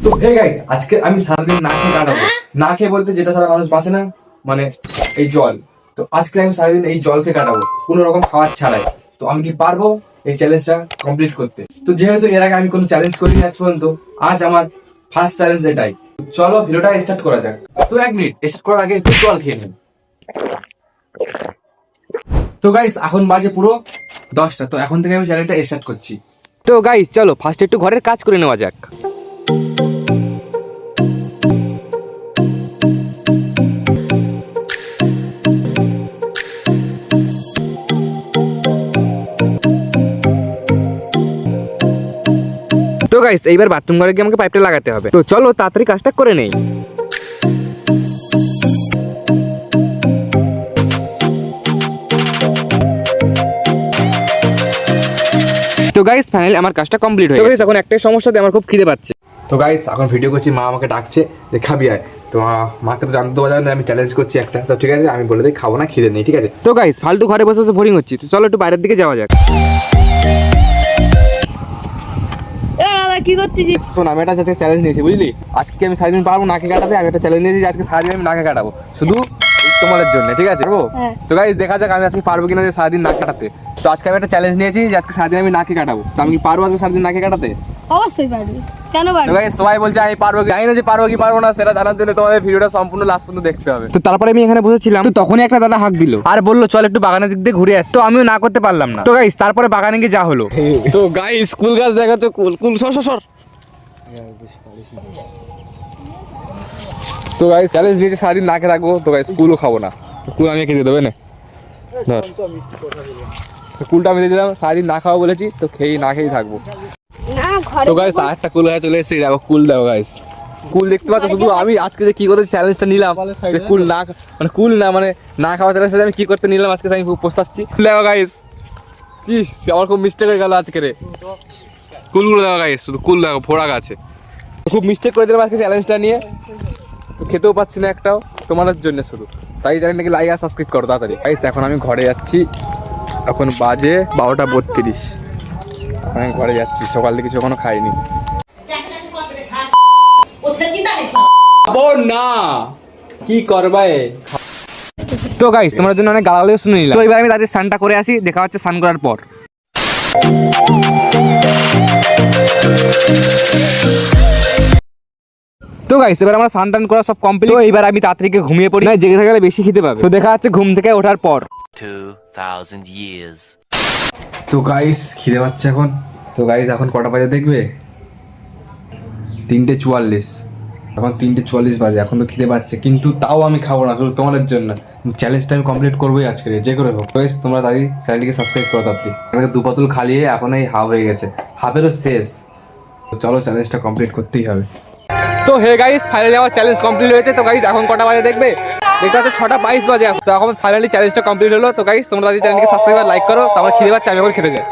তো hey guys, আজকে আমি সারাদিন না খেয়ে কাটাবো। না খেয়ে বলতে যেটা সারা মানুষ বাঁচে না, মানে এই জল। তো আজকে আমি সারাদিন এই জল খেয়ে কাটাবো, কোনো রকম খাবার ছাড়াই। তো আমি কি পারবো এই চ্যালেঞ্জটা কমপ্লিট করতে? তো যেহেতু এর আগে আমি কোনো চ্যালেঞ্জ করিনি আজ পর্যন্ত, আজ আমার ফার্স্ট চ্যালেঞ্জ এটাই। চলো ভিডিওটা স্টার্ট করা যাক। তো 1 মিনিট স্টার্ট করার আগে একটু জল খেয়ে নিন। তো গাইস এখন বাজে পুরো 10টা। তো এখন থেকে আমি চ্যালেঞ্জটা স্টার্ট করছি। তো গাইস চলো ফার্স্ট একটু ঘরের কাজ করে নেওয়া যাক। তো গাইস এইবার বাথরুম ঘরে গিয়ে আমাকে পাইপটা লাগাতে হবে। তো চলো তাড়াতাড়ি কাজটা করে নেই। তো গাইস ফাইনালি আমার কাজটা কমপ্লিট হয়ে গেছে। এখন একটাই সমস্যা, আমার খুব খিদে পাচ্ছে। তো গাইস এখন ভিডিও করছি, মা আমাকে ডাকছে যে খাবি আয়। তো মাকে তো জানতে দেওয়া যাবে না আমি চ্যালেঞ্জ করছি একটা। তো ঠিক আছে আমি বলে দিই খাবো না, খিদে নেই, ঠিক আছে। তো গাইস ফালতু ঘরে বসে বসে বোরিং হচ্ছি, তো চলো একটু বাইরের দিকে যাওয়া যাক। কি করতেছি? শোন আমি একটা আজকে চ্যালেঞ্জ নিয়েছি, বুঝলি? আজকে আমি সারাদিন পারবো নাকে কাটাতে। আমি একটা চ্যালেঞ্জ নিয়েছি, আজকে সারাদিন আমি নাকে কাটাবো, শুধু তোমাদের জন্য, ঠিক আছে? তো গাইস দেখা যাক আমি আজকে পারবো কিনা যে সারাদিন নাক কাটাতে। তো আজকে আমি একটা চ্যালেঞ্জ নিয়েছি যে আজকে সারাদিন আমি নাকে কাটাবো। তো আমি কি পারবো আজকে সারাদিন নাকে কাটাতে? অবশ্যই পারবি, কেন পারবি? গাইস সবাই বলছে আমি পারবো, জানি না যে পারবো কি পারবো না, সেটা জানার জন্য তোমাদের ভিডিওটা সম্পূর্ণ লাস্ট পর্যন্ত দেখতে হবে। তো তারপরে আমি এখানে বসেছিলাম, তো তখনই একটা দাদা হাঁক দিল আর বললো চল একটু বাগানের দিক দিয়ে ঘুরে আসি। তো আমিও না করতে পারলাম না। তো গাইস তারপরে বাগানে গিয়ে যা হলো। তো গাইস কুল গাছ দেখাচ্ছে, কুল সর। তো গাইস চ্যালেঞ্জ নিয়েছে সারাদিন নাকে রাখবো। তো গাইস কুলও খাবো না, কুল আমি খেতে দেবে না। ধর কুলটা আমি দিয়ে দিলাম, সারাদিন না খাওয়া বলেছি তো খেয়েই না খেয়েই থাকবো। তো গাইস আরেকটা কুল হয়ে চলে এসেছি, দেখো কুল দেখো গাইস, কুল দেখতে পাচ্ছ। শুধু আমি আজকে যে কি করতে চ্যালেঞ্জটা নিলাম, কুল না মানে না খাওয়া চ্যালেঞ্জটা আমি কি করতে নিলাম আজকে আমি পোস্তাচ্ছি। দেখো গাইস চিস আমার খুব মিস্টেক হয়ে গেল আজকে রে। কুলগুলো দেখো গাইস, শুধু কুল দেখো ফোড়া গাছে। খুব মিস্টেক করে দিলাম আজকে চ্যালেঞ্জটা নিয়ে। তো খেতেও পাচ্ছি না একটাও, তোমাদের জন্য শুধু। তাই জানি নাকি লাইক আর সাবস্ক্রাইব করো তাড়াতাড়ি। গাইস এখন আমি ঘরে যাচ্ছি, এখন বাজে 12:32। এখন আমি ঘরে যাচ্ছি, সকাল থেকে কিছু এখনো খাইনি। না কি করবে? তো গাইস তোমার জন্য অনেক গালাগালিও শুনে নিলাম। তো এবার আমি তাদের স্নানটা করে আসি, দেখা হচ্ছে স্নান করার পর। তো গাইস এবার আমার স্নান টান করা সব কমপ্লিট। তো এবার আমি তাড়াতাড়ি ঘুমিয়ে পড়ি, না জেগে থাকলে বেশি খিদে পাবে। তো দেখা হচ্ছে ঘুম থেকে ওঠার পর। 2000 years. তো গাইস খিদে পাচ্ছে এখন। তো গাইস এখন কটা বাজে দেখবে? 3:44। এখন 3:44 বাজে, এখন তো খিদে পাচ্ছে, কিন্তু তাও আমি খাবো না, শুধু তোমাদের জন্য। চ্যালেঞ্জটা আমি কমপ্লিট করবোই আজকে, যে করে হোক। গাইস তোমরা তাই চ্যানেলটিকে সাবস্ক্রাইব করো তাড়াতাড়ি। আমাকে 2 বোতল খালিয়ে এখন এই হাফ হয়ে গেছে, হাফেরও শেষ। তো চলো চ্যালেঞ্জটা কমপ্লিট করতেই হবে। তো হে গাইস ফাইনালি আমার চ্যালেঞ্জ কমপ্লিট হয়েছে। তো গাইস এখন কটা বাজে দেখবে? দেখতে হচ্ছে 6:22 বাজে। তো এখন ফাইনালি চ্যালেঞ্জটা কমপ্লিট হলো। তো গাইস তোমরা যদি চ্যানেলকে সাবস্ক্রাইব আর লাইক করো, তো আমার খিদে পাচ্ছে, আমি এখন খেতে যাই।